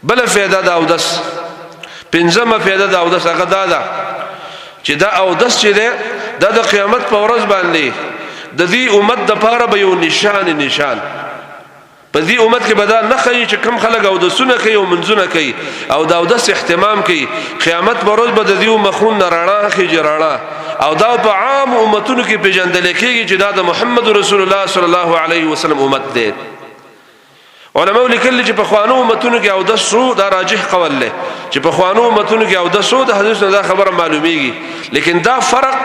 بل فائدہ دا اودس پنځمه فائدہ دا اودس هغه دا چې دا اودس چې ده د قیامت په ورځ باندې د دې امت د پاره به یو نشان په دې امت کې به دا نه ښیي چې کوم خلک اودسونه کوي او منځونه کوي او دا اودس اهتمام کوي قیامت په ورځ به د دې مخون نه رڼا خېږي رڼا او دا په عام امتونو کې پیژندل کېږي چې دا د محمد رسول الله صلی الله علیه وسلم امت دی علماء لیکلي چې په خوانو امتونو کې اودس شو دا راجح قول له چې په خوانو امتونو کې اودس شو د حدیث نه دا خبره معلومیږي لیکن دا فرق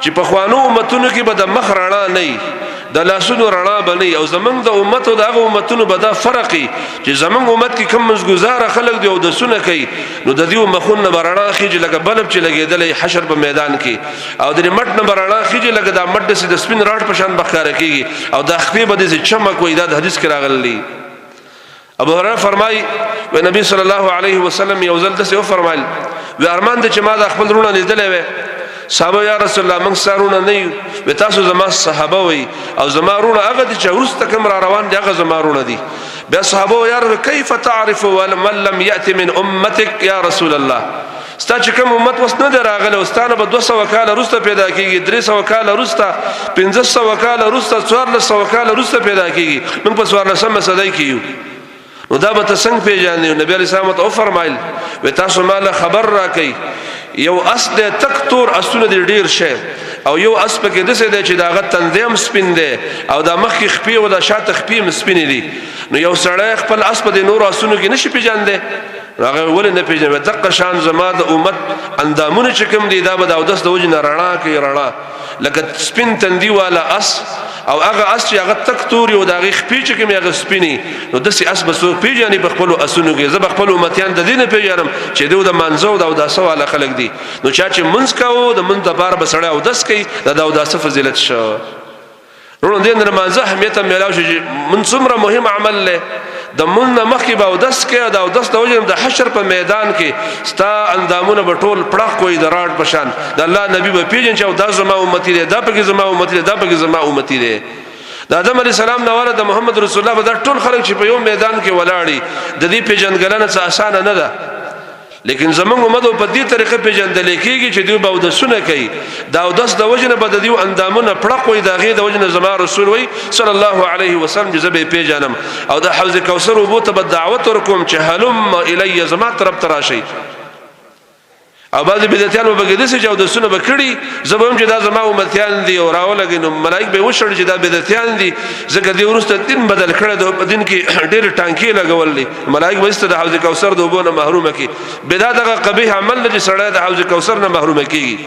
چې په خوانو امتونو کې به د مخ رڼا نه د لاسونو رڼا بني او زمنګ د امت او دغه امتونو به دا فرقي چې زمنګ امت کې کم مزګزار خلک دی او د سونه کوي نو د دې مخون نه رڼا خيږي لکه بلب چې لګیدل حشر په میدان کې او د مټ نه رڼا خيږي لکه د مټ د سپین راټ په شان بخاره کېږي او د خپې به د چمک وې د حدیث کې راغلی ابو هريره فرمای و نبی صلی الله علیه وسلم یو ځل دسه فرمایل و ارمان د چې ما د خپل رونه لیدلې و صحابه یا رسول الله من سارونه نه و تاسو زما صحابه وي او زما رونه هغه چې ورسته کوم را روان دي هغه زما رونه دي بیا صحابه یا کیف تعرف ولمن لم یأتی من امتک یا رسول الله ستا چې کوم امت وس نه راغله واستانه به 200 کاله رسته پیدا کیږي 300 کاله رسته 1500 کاله رسته 1400 کاله رسته پیدا کیږي من په 1400 صدای کیو نو دا به څنګه پیژنې نبی علیہ السلام ته فرمایل و تاسو مال خبر را کوي یو اصل تکتور اسونه ډیر شه او یو اس پکې د څه د چې داغه تنظیم سپین دی او د مخ خپې او د شاته خپې مسپین دي نو یو سړی خپل اس په د نور اسونو کې نشي پیژندې هغه ولې نه پیژنې دغه شان زما د امت اندامونه چې کوم دي دا به د اودس د وجه رڼا کوي رڼا لکه سپین تندي والا اس او هغه اس چې هغه تکتور او دغه خپې چې کوم هغه سپینی نو د سي اس بسو پیژنې په خپل اسونو کې زب خپل امتیان د دینه پیژنم چې دوی د منځو د سوال خلق دي نو چا چې منځ کاوه د منځ لپاره بسړی او داس کوي د اوداسه فضیلت شو ورونه دین رمضان اهمیت ملاو شي من څومره مهم عمل له د من مخکې به اودس کې د اودس د وجه د حشر په میدان کې ستا اندامونه به ټول پړق کوي د راډ پشان د الله نبی به پیژن چې دا زما امتی دی دا پکې زما امتی دی دا پکې زما امتی دی د آدم علی السلام نو ورته محمد رسول الله به ټول خلک چې په یو میدان کې ولاړی د دې پیژنګلنه څه اسانه نه ده لیکن زمونږ امت په دې طریقه پیژندل کېږي چې دوی به اودسونه کوي دا اودس د وجنه به د دې اندامونه پړق وي دا غي د وجنه زما رسول وي صلی الله علیه وسلم جزبه پیژنم او د حوض کوثر وبو ته دعوت ورکوم چې هلم الی زما طرف تراشي او بعض بدعتيان وبګد سي چې اودسونه بکړي زبوم چې دا زما امتيان دي او راولګي نو ملائک به وشړي چې دا بدعتيان دي ځکه دی ورسته دین بدل کړه د دین کې ډېر ټانکی لګول دي ملائک به است د حوض کوثر د وبونه محروم کی بدعت هغه قبیح عمل چې سړی د حوض کوثر نه محروم کیږي